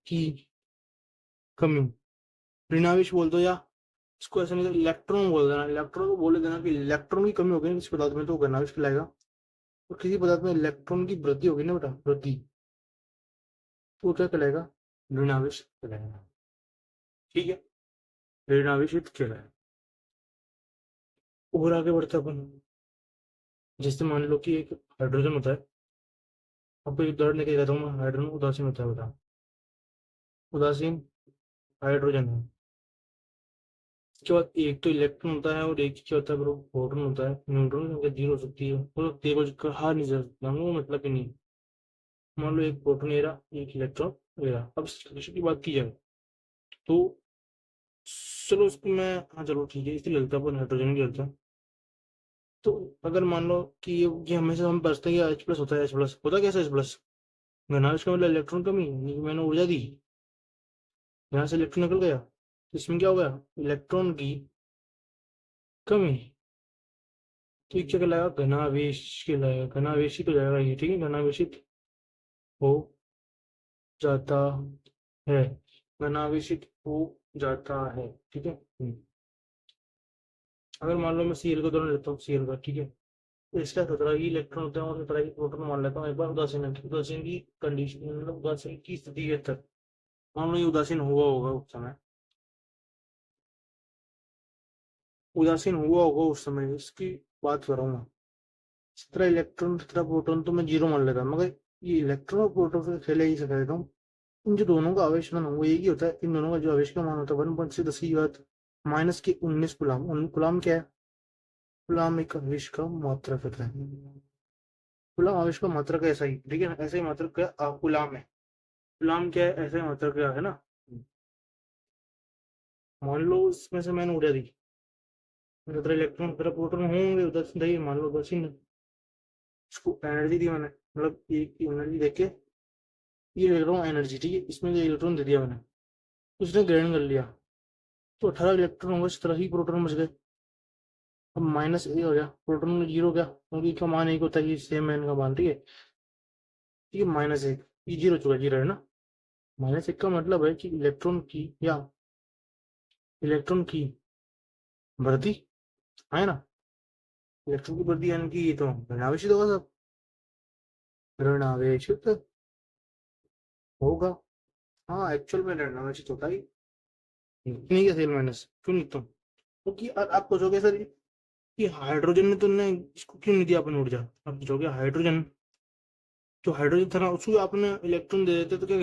की कमी। ऋणावेश बोल दो, या इसको ऐसा नहीं तो इलेक्ट्रॉन बोल देना। इलेक्ट्रॉन को बोले देना कि इलेक्ट्रॉन की कमी होगी किसी पदार्थ में तो घनावेश कहलाएगा। और किसी पदार्थ में इलेक्ट्रॉन की वृद्धि होगी ना बेटा, वृद्धि, तो क्या कहलाएगा? ऋणावेश कहलाएगा। ठीक है, ऋणावेशित कहलाएगा। और आगे बढ़ते अपन, जैसे मान लो कि एक हाइड्रोजन होता है। आपको एक उदाहरण लेके जाता हूँ मैं। हाइड्रोजन उदासीन होता है बेटा, उदासीन हाइड्रोजन है। उसके बाद एक तो इलेक्ट्रॉन होता है और एक क्या होता है ब्रो, प्रोटॉन होता है। न्यूट्रॉन की संख्या 0 हो सकती है, हो सकती है, कुछ कहा नहीं जा सकता, वो मतलब ही नहीं। मान लो एक प्रोटॉन ले रहा, एक इलेक्ट्रॉन ले रहा। अब स्टेशन की बात की जाए तो चलो उसको मैं, हाँ चलो ठीक है, इसे ले लेता अपन, हाइड्रोजन भी लेता। तो अगर मान लो कि ये हमेशा हम बचते हैं कि एच प्लस होता है, एच प्लस होता कैसे एच प्लस? घनाभ का मतलब इलेक्ट्रॉन कमी, मैंने ऊर्जा दी, यहाँ से इलेक्ट्रॉन निकल गया, तो इसमें क्या हो गया? इलेक्ट्रॉन की कमी। तो क्या कहलाएगा? घनावेश कहलाएगा, घनावेशित हो जाएगा ये। ठीक है, घनावेशित हो जाता है, घनावेशित हो जाता है। ठीक है। अगर मान लो मैं सीएल का उदाहरण लेता हूँ, सीएल का, ठीक है। तो इसका 17 ही इलेक्ट्रॉन होते हैं और 17 ही प्रोटॉन मान लेता हूँ। एक बार उदासीन है, उदासीन की कंडीशन, मतलब उदासीन की स्थिति है तक, मान लो ये उदासीन हुआ होगा उस समय, उदासीन हुआ होगा उस समय, इसकी बात कर रहा हूँ मैं। 17 इलेक्ट्रॉन 17 प्रोटॉन तो मैं जीरो मान लेता, मगर ये इलेक्ट्रॉन और प्रोटॉन से खेले ही सका देता हूँ। इन जो दोनों का आवेश मान वो एक ही होता है। इन दोनों का जो आवेश का मान होता है 1.6 की बात माइनस के 19 गुलाम। गुलाम क्या है? गुलाम एक आवेश का मात्रक होता है। गुलाम आवेश का मात्रक ऐसा ही, ठीक है ना, ऐसा ही मात्रक क्या गुलाम है। गुलाम क्या है? ऐसा ही मात्रक क्या है ना। मान लो इसमें से मैंने ऊर्जा दी, 17 इलेक्ट्रॉन 17 प्रोटॉन होंगे, उदासीन दी, मान लो उदासीन, इसको एनर्जी दी मैंने, मतलब एक एनर्जी देके ये ले रहा हूँ एनर्जी, ठीक है। इसमें जो इलेक्ट्रॉन दे दिया मैंने, उसने ग्रहण कर लिया, तो 18 इलेक्ट्रॉन होंगे, 17 ही प्रोटॉन बच गए। अब माइनस ए हो गया, प्रोटॉन में जीरो गया, क्योंकि इसका मान एक होता है कि सेम है इनका मान, ठीक है। ठीक है, माइनस एक, ये जीरो चुका, जीरो है ना। माइनस एक का मतलब है कि इलेक्ट्रॉन की, या इलेक्ट्रॉन की वृद्धि है ना। इलेक्ट्रॉन की वृद्धि यानी कि ये तो ऋणावेशित होगा सब, ऋणावेशित होगा। हाँ, एक्चुअल में ऋणावेशित होता ही नहीं है, सेल माइनस क्यों लिखता हूँ? क्योंकि आप पूछोगे सर कि हाइड्रोजन में तो ने इसको क्यों नहीं दिया अपन ऊर्जा? आप पूछोगे हाइड्रोजन, जो हाइड्रोजन था ना, उसको आपने इलेक्ट्रॉन दे देते तो क्या